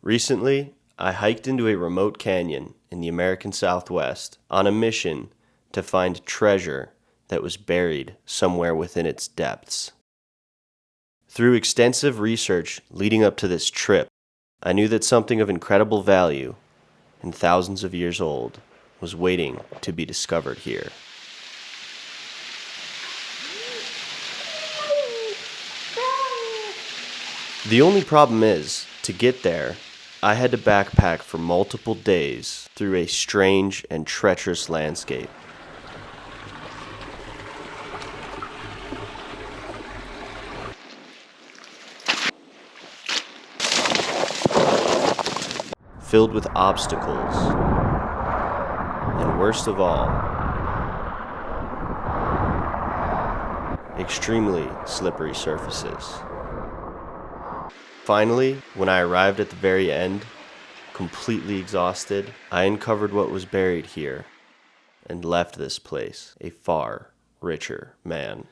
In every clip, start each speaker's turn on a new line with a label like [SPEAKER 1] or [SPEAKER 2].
[SPEAKER 1] Recently, I hiked into a remote canyon in the American Southwest on a mission to find treasure that was buried somewhere within its depths. Through extensive research leading up to this trip, I knew that something of incredible value and thousands of years old was waiting to be discovered here. The only problem is, to get there, I had to backpack for multiple days through a strange and treacherous landscape. Filled with obstacles, and worst of all, extremely slippery surfaces. Finally, when I arrived at the very end, completely exhausted, I uncovered what was buried here and left this place a far richer man.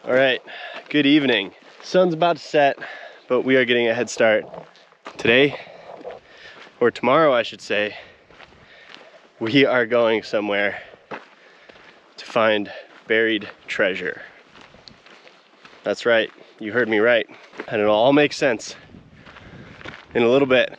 [SPEAKER 1] All right, good evening. Sun's about to set, but we are getting a head start. Today, or tomorrow I should say, we are going somewhere to find buried treasure. That's right, you heard me right. And it'll all make sense in a little bit.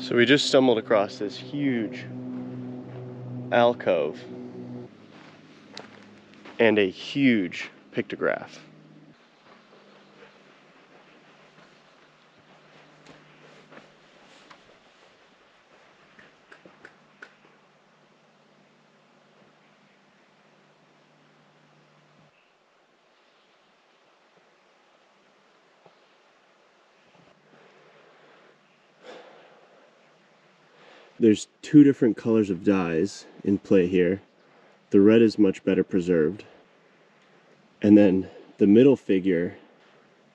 [SPEAKER 1] So we just stumbled across this huge alcove and a huge pictograph. There's two different colors of dyes in play here. The red is much better preserved. And then the middle figure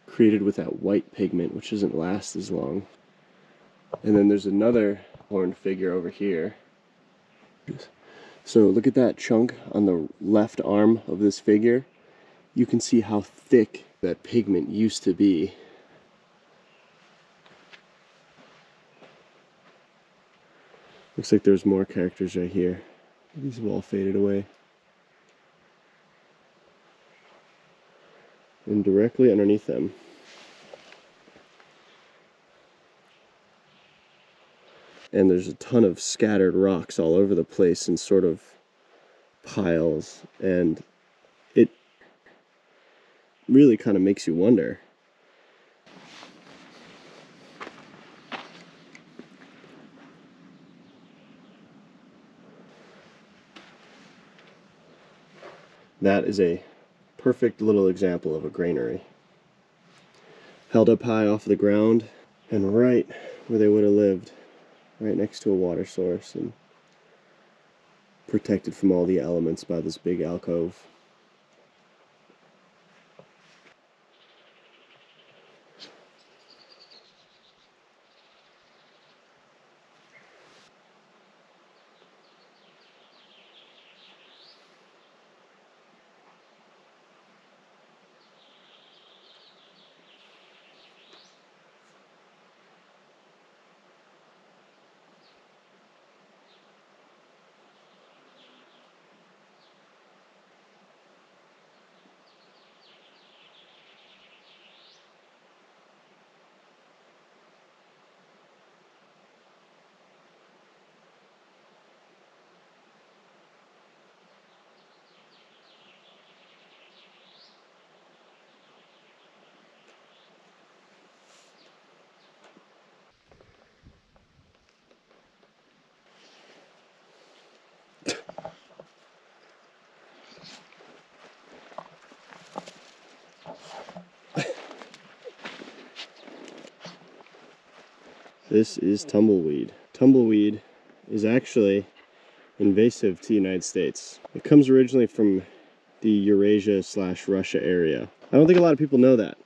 [SPEAKER 1] created with that white pigment, which doesn't last as long. And then there's another horned figure over here. So look at that chunk on the left arm of this figure. You can see how thick that pigment used to be. Looks like there's more characters right here. These have all faded away. And directly underneath them, and there's a ton of scattered rocks all over the place in sort of piles, and it really kind of makes you wonder. That is a perfect little example of a granary. Held up high off the ground and right where they would have lived, right next to a water source and protected from all the elements by this big alcove. This is tumbleweed. Tumbleweed is actually invasive to the United States. It comes originally from the Eurasia/Russia area. I don't think a lot of people know that.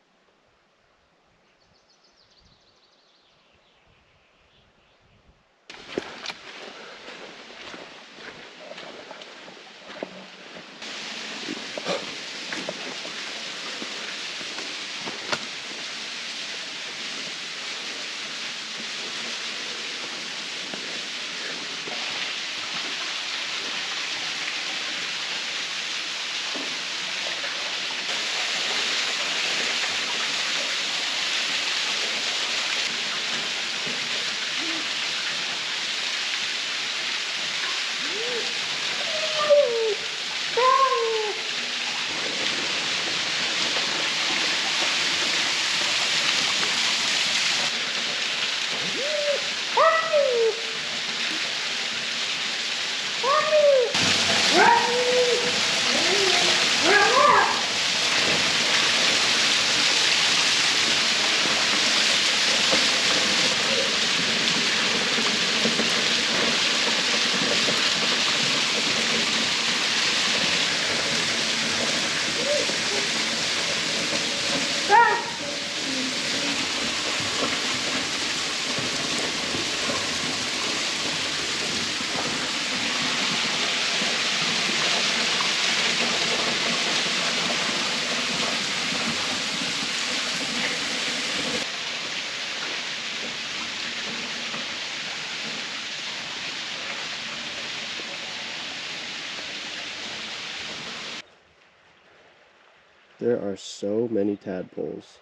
[SPEAKER 1] There are so many tadpoles.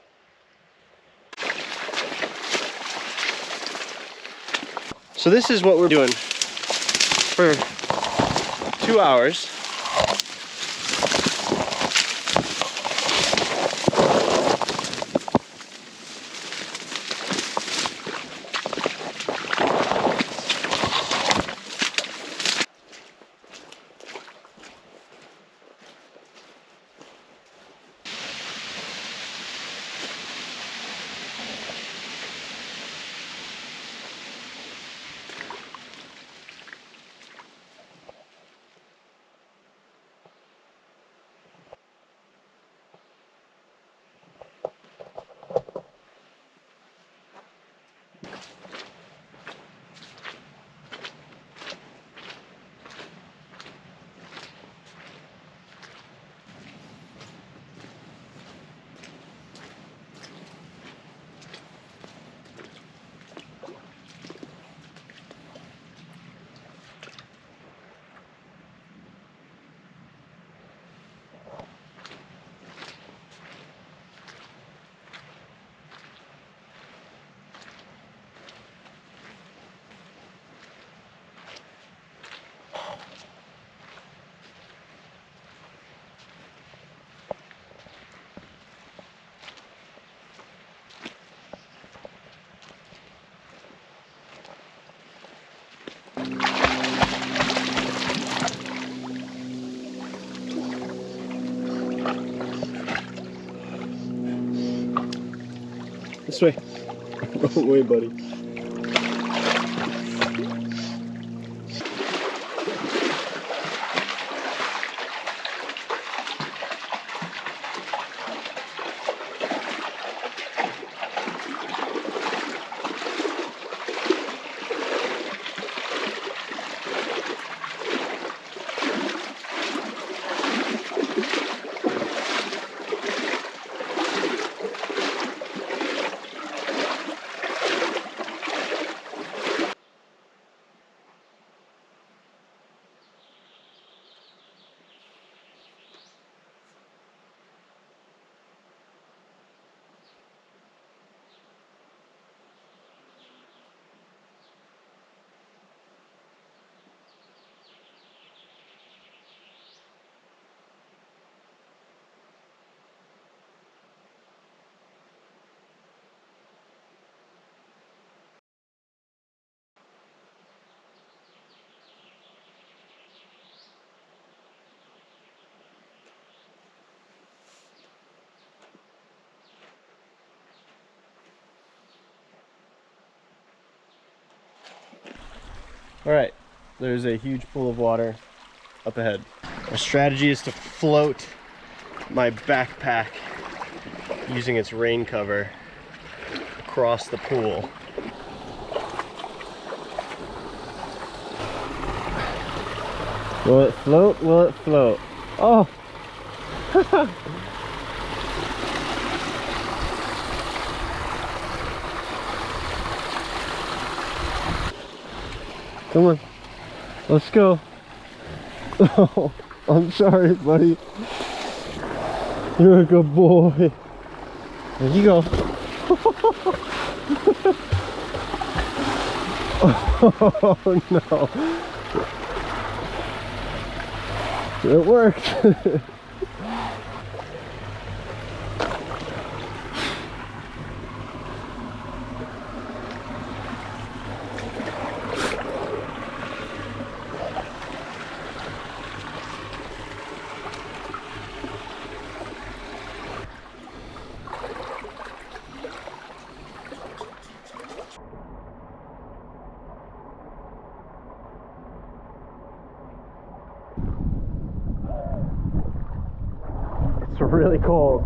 [SPEAKER 1] So this is what we're doing for 2 hours. This way. Wrong way, buddy. All right, there's a huge pool of water up ahead. Our strategy is to float my backpack using its rain cover across the pool. Will it float? Will it float? Oh! Come on, let's go. Oh, I'm sorry, buddy. You're a good boy. There you go. Oh no. It worked. It's really cold.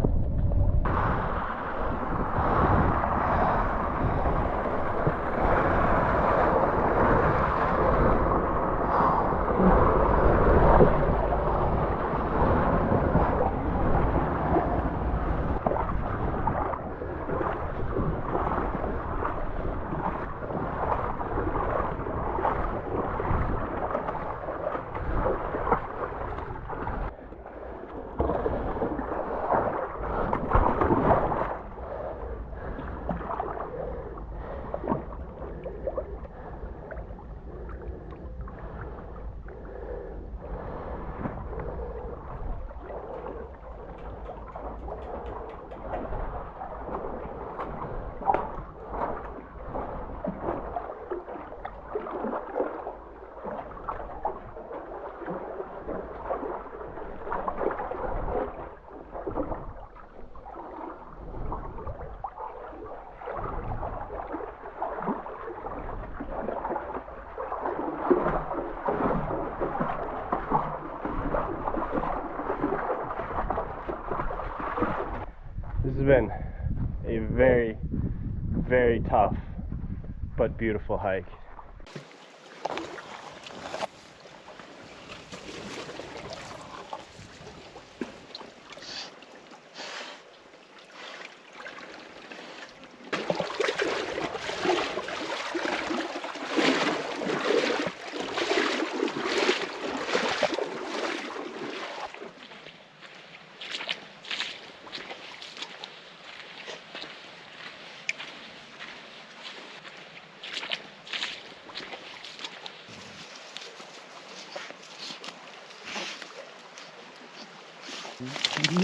[SPEAKER 1] This has been a very, very tough but beautiful hike.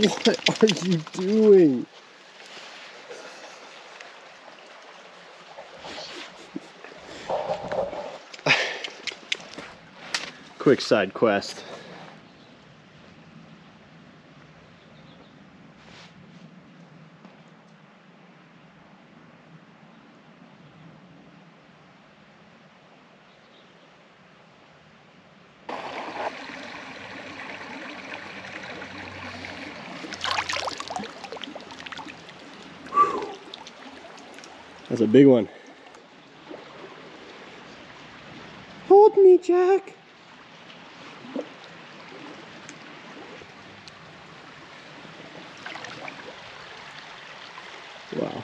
[SPEAKER 1] What are you doing? Quick side quest. That's a big one. Hold me, Jack. Wow.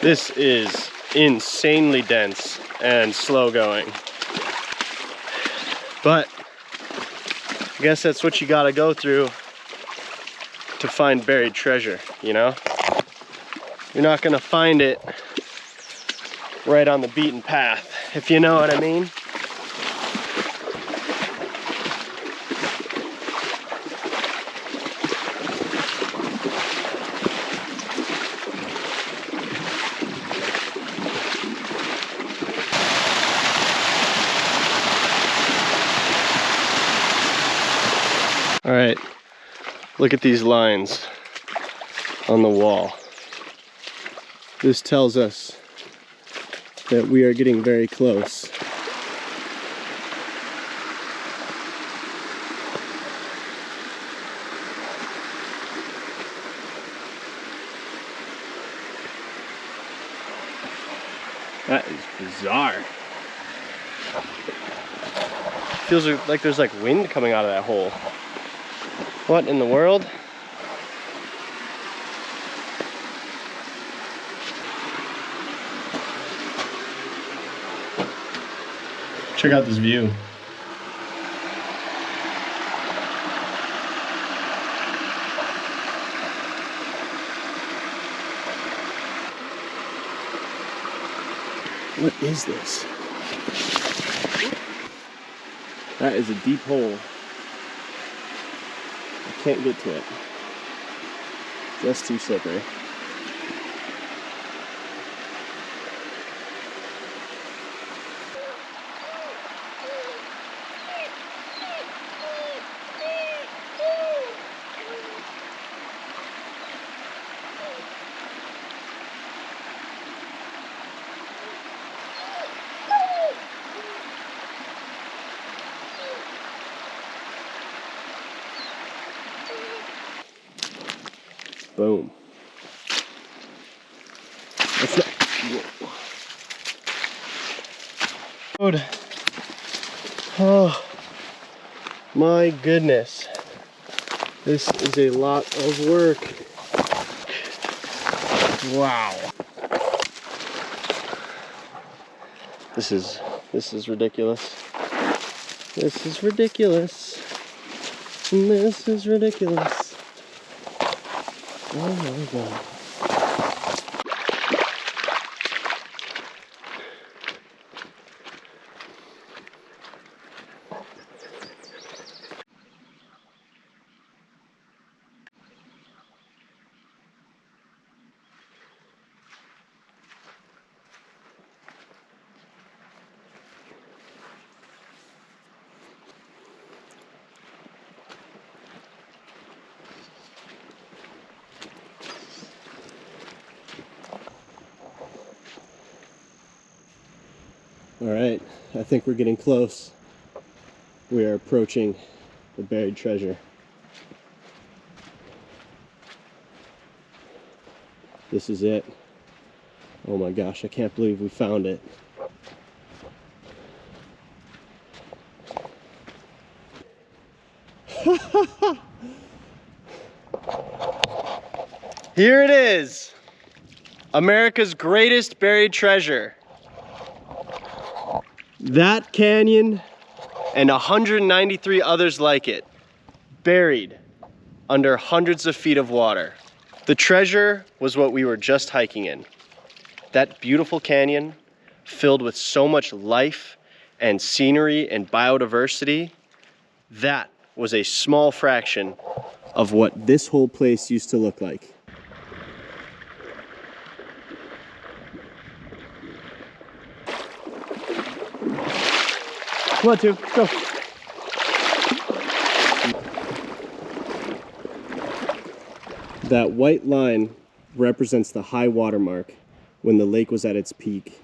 [SPEAKER 1] This is insanely dense and slow going. But I guess that's what you gotta go through to find buried treasure, you know? You're not gonna find it right on the beaten path, if you know what I mean. All right, look at these lines on the wall. This tells us that we are getting very close. That is bizarre. Feels like there's like wind coming out of that hole. What in the world? Check out this view. What is this? That is a deep hole. I can't get to it. Just too slippery. Boom. That's not, dude. Oh my goodness. This is a lot of work. Wow. This is ridiculous. This is ridiculous. This is ridiculous. Oh my God. All right, I think we're getting close. We are approaching the buried treasure. This is it. Oh my gosh, I can't believe we found it. Here it is, America's greatest buried treasure. That canyon and 193 others like it, buried under hundreds of feet of water. The treasure was what we were just hiking in. That beautiful canyon, filled with so much life and scenery and biodiversity, that was a small fraction of what this whole place used to look like. Come on, two, go. That white line represents the high water mark when the lake was at its peak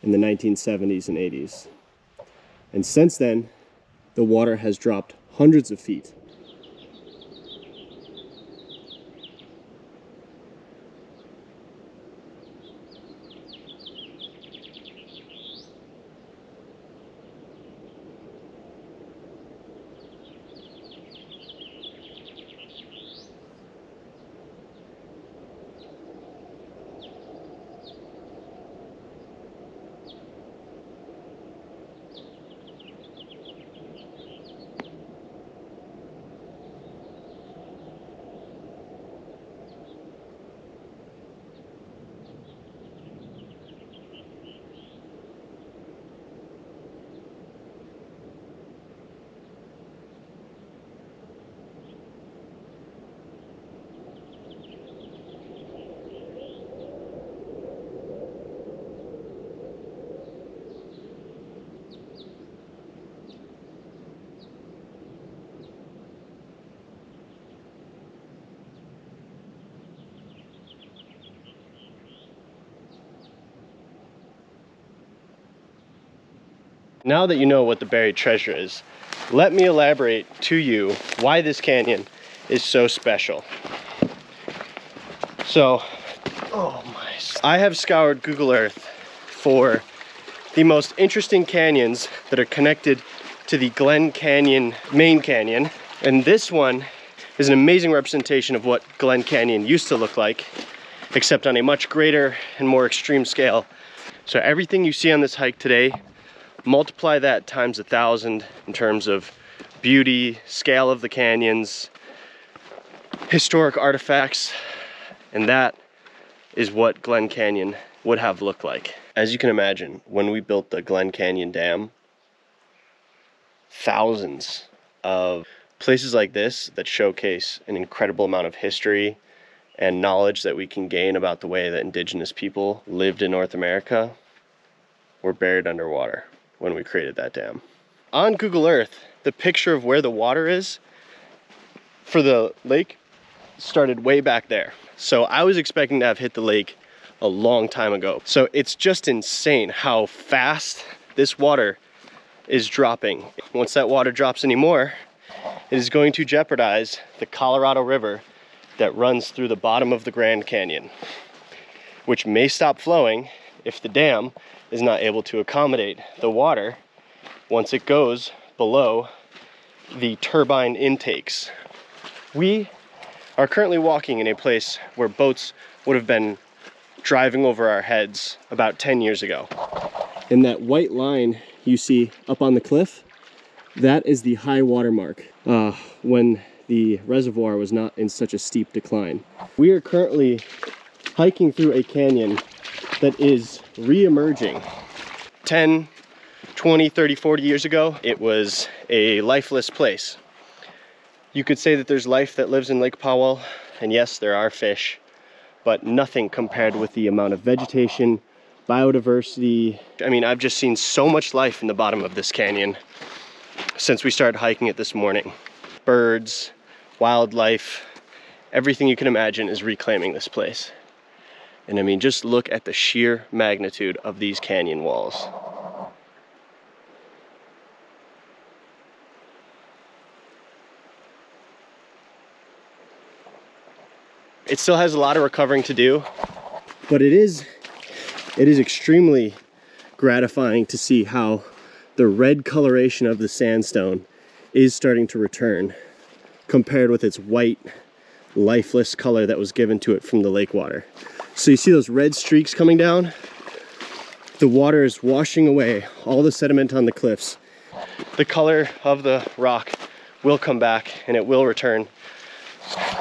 [SPEAKER 1] in the 1970s and 80s. And since then, the water has dropped hundreds of feet. Now that you know what the buried treasure is, let me elaborate to you why this canyon is so special. So, I have scoured Google Earth for the most interesting canyons that are connected to the Glen Canyon main canyon. And this one is an amazing representation of what Glen Canyon used to look like, except on a much greater and more extreme scale. So everything you see on this hike today, multiply that times 1,000 in terms of beauty, scale of the canyons, historic artifacts, and that is what Glen Canyon would have looked like. As you can imagine, when we built the Glen Canyon Dam, thousands of places like this that showcase an incredible amount of history and knowledge that we can gain about the way that indigenous people lived in North America were buried underwater when we created that dam. On Google Earth, the picture of where the water is for the lake started way back there. So I was expecting to have hit the lake a long time ago. So it's just insane how fast this water is dropping. Once that water drops anymore, it is going to jeopardize the Colorado River that runs through the bottom of the Grand Canyon, which may stop flowing if the dam is not able to accommodate the water once it goes below the turbine intakes. We are currently walking in a place where boats would have been driving over our heads about 10 years ago. And that white line you see up on the cliff, that is the high water mark when the reservoir was not in such a steep decline. We are currently hiking through a canyon that is re-emerging. 10, 20, 30, 40 years ago, it was a lifeless place. You could say that there's life that lives in Lake Powell, and yes, there are fish, but nothing compared with the amount of vegetation, biodiversity. I mean, I've just seen so much life in the bottom of this canyon since we started hiking it this morning. Birds, wildlife, everything you can imagine is reclaiming this place. And I mean, just look at the sheer magnitude of these canyon walls. It still has a lot of recovering to do, but it is extremely gratifying to see how the red coloration of the sandstone is starting to return compared with its white, lifeless color that was given to it from the lake water. So you see those red streaks coming down? The water is washing away all the sediment on the cliffs. The color of the rock will come back and it will return.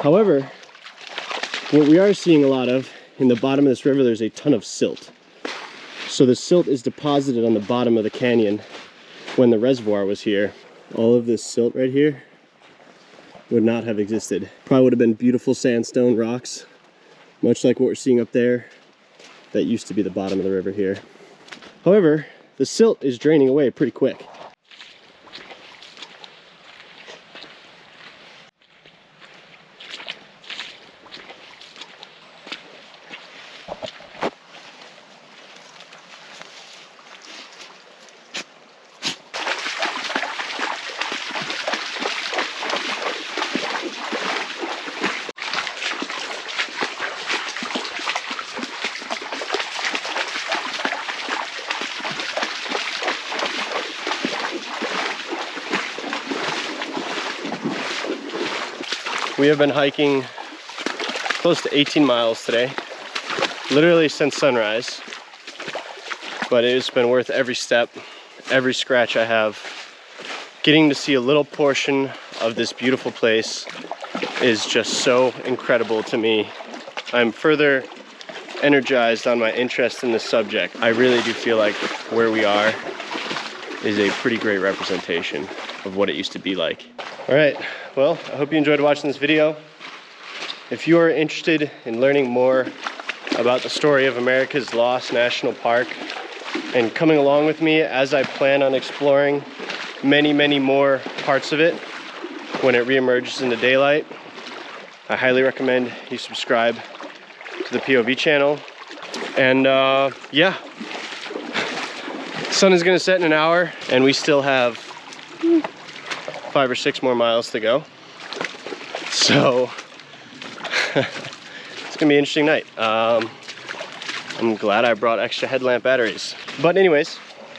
[SPEAKER 1] However, what we are seeing a lot of in the bottom of this river, there's a ton of silt. So the silt is deposited on the bottom of the canyon when the reservoir was here. All of this silt right here would not have existed. Probably would have been beautiful sandstone rocks, much like what we're seeing up there. That used to be the bottom of the river here. However, the silt is draining away pretty quick. We have been hiking close to 18 miles today, literally since sunrise, but it has been worth every step, every scratch I have. Getting to see a little portion of this beautiful place is just so incredible to me. I'm further energized on my interest in this subject. I really do feel like where we are is a pretty great representation of what it used to be like. All right, well, I hope you enjoyed watching this video. If you are interested in learning more about the story of America's Lost National Park and coming along with me as I plan on exploring many, many more parts of it when it reemerges into daylight, I highly recommend you subscribe to the POV channel. And yeah, Sun is gonna set in an hour, and we still have 5 or 6 more miles to go. So it's gonna be an interesting night. I'm glad I brought extra headlamp batteries. But anyways,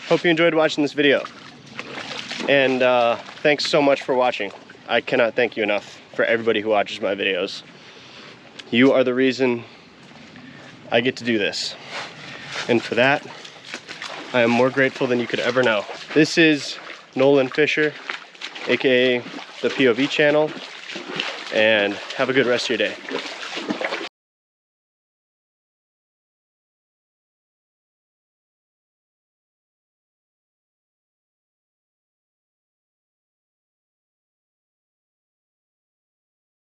[SPEAKER 1] hope you enjoyed watching this video. And thanks so much for watching. I cannot thank you enough for everybody who watches my videos. You are the reason I get to do this. And for that, I am more grateful than you could ever know. This is Nolan Fisher, aka the POV channel, and have a good rest of your day.